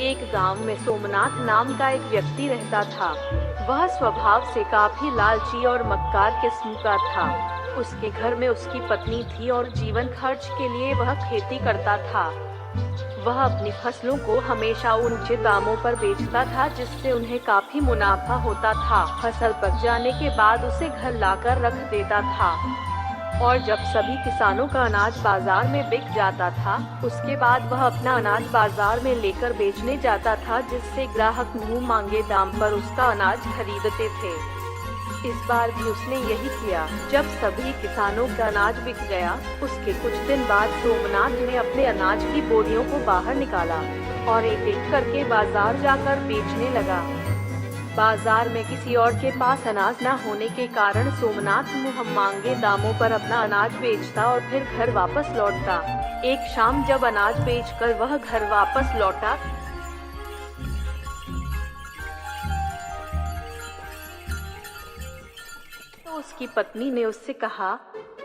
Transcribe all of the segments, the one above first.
एक गांव में सोमनाथ नाम का एक व्यक्ति रहता था। वह स्वभाव से काफी लालची और मक्कार किस्म का था। उसके घर में उसकी पत्नी थी और जीवन खर्च के लिए वह खेती करता था। वह अपनी फसलों को हमेशा ऊंचे दामों पर बेचता था, जिससे उन्हें काफी मुनाफा होता था। फसल पक जाने के बाद उसे घर लाकर रख देता था और जब सभी किसानों का अनाज बाजार में बिक जाता था, उसके बाद वह अपना अनाज बाजार में लेकर बेचने जाता था, जिससे ग्राहक मुंह मांगे दाम पर उसका अनाज खरीदते थे। इस बार भी उसने यही किया। जब सभी किसानों का अनाज बिक गया, उसके कुछ दिन बाद सोमनाथ ने अपने अनाज की बोरियों को बाहर निकाला और एक एक करके बाजार जाकर बेचने लगा। बाजार में किसी और के पास अनाज न होने के कारण सोमनाथ मुंह मांगे दामों पर अपना अनाज बेचता और फिर घर वापस लौटता। एक शाम जब अनाज बेचकर वह घर वापस लौटा, तो उसकी पत्नी ने उससे कहा,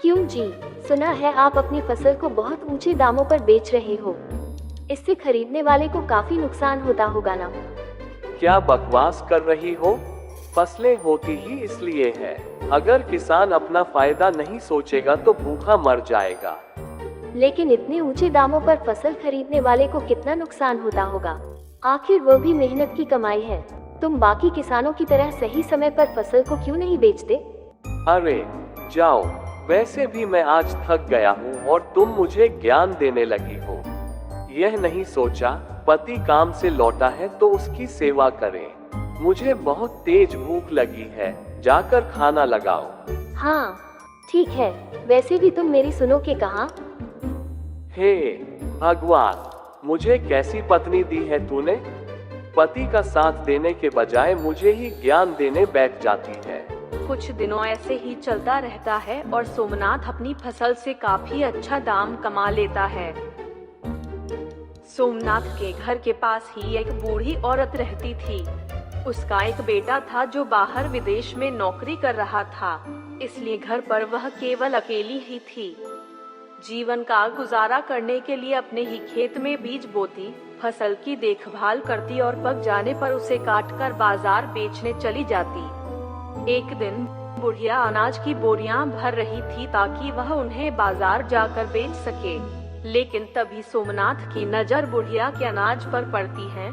क्यों जी, सुना है आप अपनी फसल को बहुत ऊंचे दामों पर बेच रहे हो। इससे खरीदने वाले को काफी नुकसान होता होगा ना? क्या बकवास कर रही हो? फसलें होती ही इसलिए है। अगर किसान अपना फायदा नहीं सोचेगा तो भूखा मर जाएगा। लेकिन इतने ऊंचे दामों पर फसल खरीदने वाले को कितना नुकसान होता होगा? आखिर वो भी मेहनत की कमाई है। तुम बाकी किसानों की तरह सही समय पर फसल को क्यों नहीं बेचते? अरे जाओ, वैसे भी मैं आज थक गया हूँ और तुम मुझे ज्ञान देने लगी हो। यह नहीं सोचा पति काम से लौटा है तो उसकी सेवा करें। मुझे बहुत तेज भूख लगी है, जाकर खाना लगाओ। हाँ ठीक है, वैसे भी तुम मेरी सुनो के कहा। हे भगवान, मुझे कैसी पत्नी दी है तूने? पति का साथ देने के बजाय मुझे ही ज्ञान देने बैठ जाती है। कुछ दिनों ऐसे ही चलता रहता है और सोमनाथ अपनी फसल से काफी अच्छा दाम कमा लेता है। सोमनाथ के घर के पास ही एक बूढ़ी औरत रहती थी। उसका एक बेटा था जो बाहर विदेश में नौकरी कर रहा था, इसलिए घर पर वह केवल अकेली ही थी। जीवन का गुजारा करने के लिए अपने ही खेत में बीज बोती, फसल की देखभाल करती और पक जाने पर उसे काटकर बाजार बेचने चली जाती। एक दिन बुढ़िया अनाज की बोरियां भर रही थी ताकि वह उन्हें बाजार जाकर बेच सके, लेकिन तभी सोमनाथ की नजर बुढ़िया के अनाज पर पड़ती है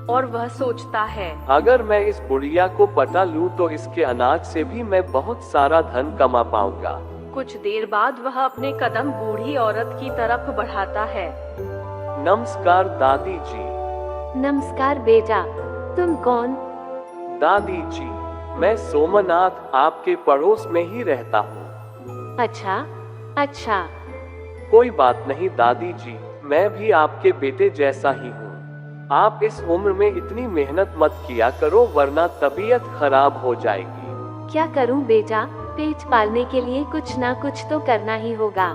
और वह सोचता है, अगर मैं इस बुढ़िया को पटा लूं तो इसके अनाज से भी मैं बहुत सारा धन कमा पाऊंगा। कुछ देर बाद वह अपने कदम बूढ़ी औरत की तरफ बढ़ाता है। नमस्कार दादी जी। नमस्कार बेटा, तुम कौन? दादी जी, मैं सोमनाथ आपके पड़ोस में ही रहता हूँ। अच्छा, कोई बात नहीं दादी जी, मैं भी आपके बेटे जैसा ही हूँ। आप इस उम्र में इतनी मेहनत मत किया करो वरना तबीयत खराब हो जाएगी। क्या करूँ बेटा, पेट पालने के लिए कुछ ना कुछ तो करना ही होगा।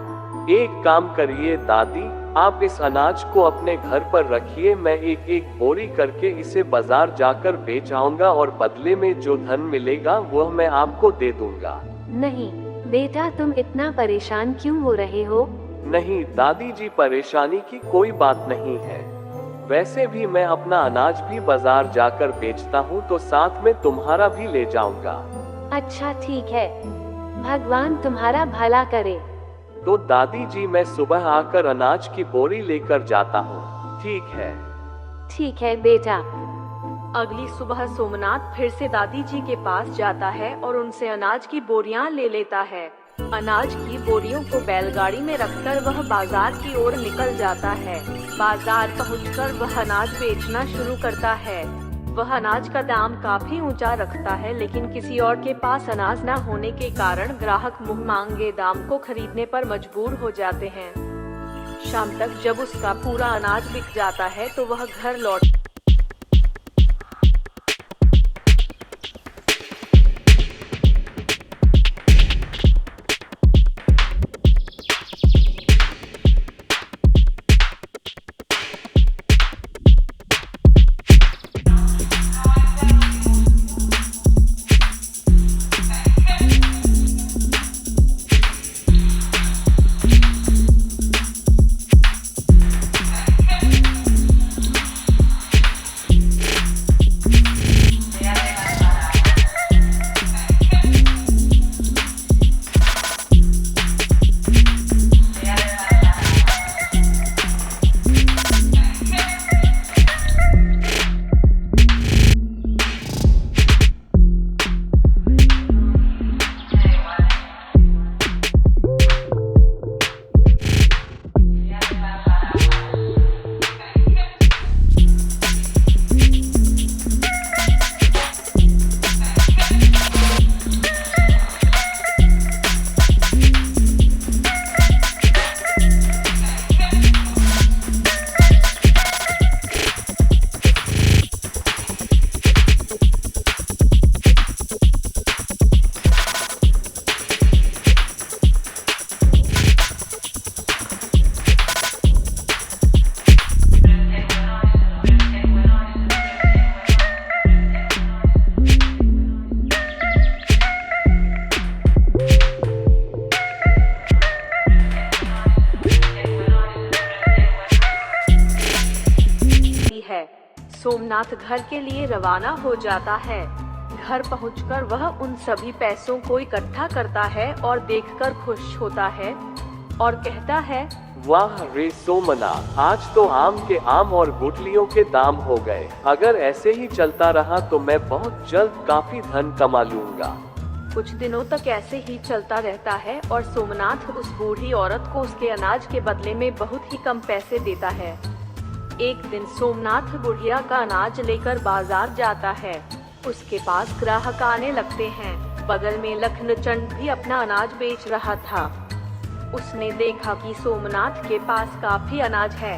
एक काम करिए दादी, आप इस अनाज को अपने घर पर रखिए, मैं एक एक बोरी करके इसे बाजार जाकर बेच आऊंगा और बदले में जो धन मिलेगा वह मैं आपको दे दूंगा। नहीं बेटा, तुम इतना परेशान क्यों हो रहे हो? नहीं दादी जी, परेशानी की कोई बात नहीं है। वैसे भी मैं अपना अनाज भी बाजार जाकर बेचता हूँ तो साथ में तुम्हारा भी ले जाऊंगा। अच्छा ठीक है, भगवान तुम्हारा भला करे। तो दादी जी, मैं सुबह आकर अनाज की बोरी लेकर जाता हूँ। ठीक है बेटा। अगली सुबह सोमनाथ फिर से दादी जी के पास जाता है और उनसे अनाज की बोरियां ले लेता है। अनाज की बोरियों को बैलगाड़ी में रखकर वह बाजार की ओर निकल जाता है। बाजार पहुंचकर वह अनाज बेचना शुरू करता है। वह अनाज का दाम काफी ऊंचा रखता है, लेकिन किसी और के पास अनाज न होने के कारण ग्राहक मुंह मांगे दाम को खरीदने पर मजबूर हो जाते हैं। शाम तक जब उसका पूरा अनाज बिक जाता है तो वह घर लौट सोमनाथ घर के लिए रवाना हो जाता है। घर पहुंचकर वह उन सभी पैसों को इकट्ठा करता है और देखकर खुश होता है और कहता है, वाह रे सोमनाथ, आज तो आम के आम और गुठलियों के दाम हो गए। अगर ऐसे ही चलता रहा तो मैं बहुत जल्द काफी धन कमा लूंगा। कुछ दिनों तक ऐसे ही चलता रहता है और सोमनाथ उस बूढ़ी औरत को उसके अनाज के बदले में बहुत ही कम पैसे देता है। एक दिन सोमनाथ बुढ़िया का अनाज लेकर बाजार जाता है। उसके पास ग्राहक आने लगते हैं। बगल में लखनचंद भी अपना अनाज बेच रहा था। उसने देखा कि सोमनाथ के पास काफी अनाज है।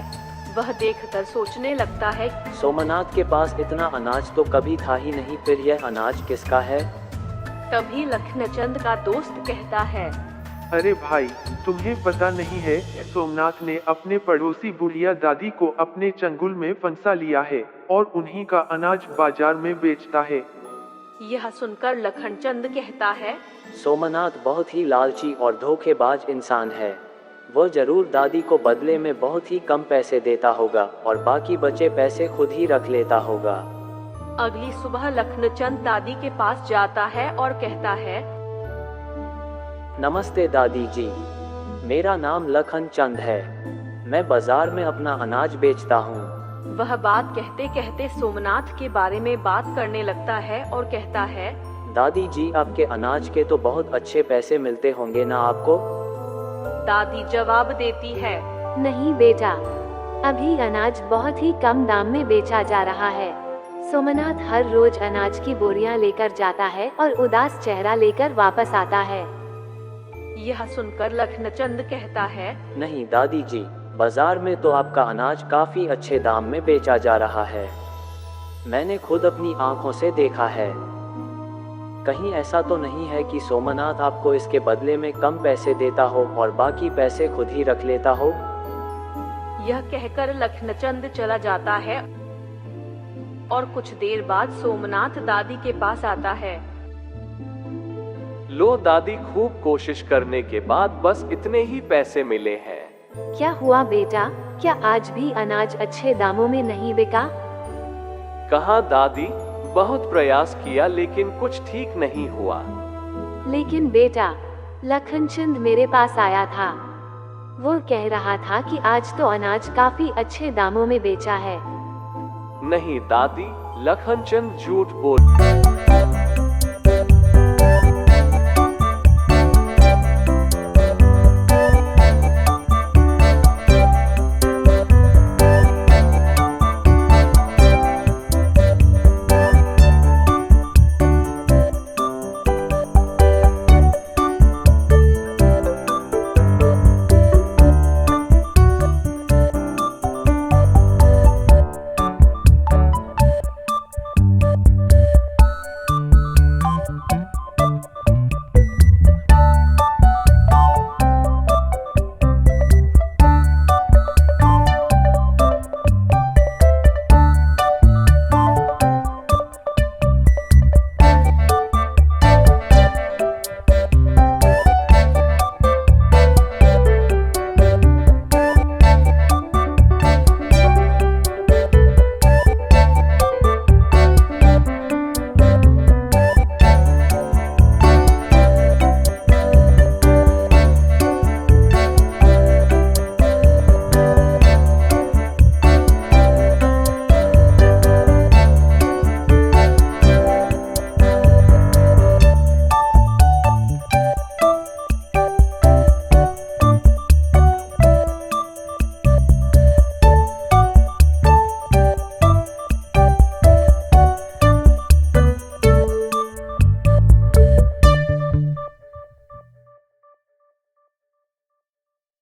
वह देखकर सोचने लगता है, सोमनाथ के पास इतना अनाज तो कभी था ही नहीं, फिर यह अनाज किसका है? तभी लखनचंद का दोस्त कहता है, अरे भाई, तुम्हें पता नहीं है, सोमनाथ ने अपने पड़ोसी बुढ़िया दादी को अपने चंगुल में फंसा लिया है और उन्हीं का अनाज बाजार में बेचता है। यह सुनकर लखनचंद कहता है, सोमनाथ बहुत ही लालची और धोखेबाज इंसान है। वह जरूर दादी को बदले में बहुत ही कम पैसे देता होगा और बाकी बचे पैसे खुद ही रख लेता होगा। अगली सुबह लखनचंद दादी के पास जाता है और कहता है, नमस्ते दादी जी, मेरा नाम लखनचंद है। मैं बाजार में अपना अनाज बेचता हूँ। वह बात कहते कहते सोमनाथ के बारे में बात करने लगता है और कहता है, दादी जी, आपके अनाज के तो बहुत अच्छे पैसे मिलते होंगे ना आपको? दादी जवाब देती है, नहीं बेटा, अभी अनाज बहुत ही कम दाम में बेचा जा रहा है। सोमनाथ हर रोज अनाज की बोरियां लेकर जाता है और उदास चेहरा लेकर वापस आता है। यह सुनकर लखनचंद कहता है, नहीं दादी जी, बाजार में तो आपका अनाज काफी अच्छे दाम में बेचा जा रहा है। मैंने खुद अपनी आंखों से देखा है। कहीं ऐसा तो नहीं है कि सोमनाथ आपको इसके बदले में कम पैसे देता हो और बाकी पैसे खुद ही रख लेता हो? यह कहकर लखनचंद चला जाता है और कुछ देर बाद सोमनाथ दादी के पास आता है। लो दादी, खूब कोशिश करने के बाद बस इतने ही पैसे मिले हैं। क्या हुआ बेटा, क्या आज भी अनाज अच्छे दामों में नहीं बिका? कहा दादी, बहुत प्रयास किया लेकिन कुछ ठीक नहीं हुआ। लेकिन बेटा, लखनचंद मेरे पास आया था। वो कह रहा था कि आज तो अनाज काफी अच्छे दामों में बेचा है। नहीं दादी, लखनचंद झूठ बोल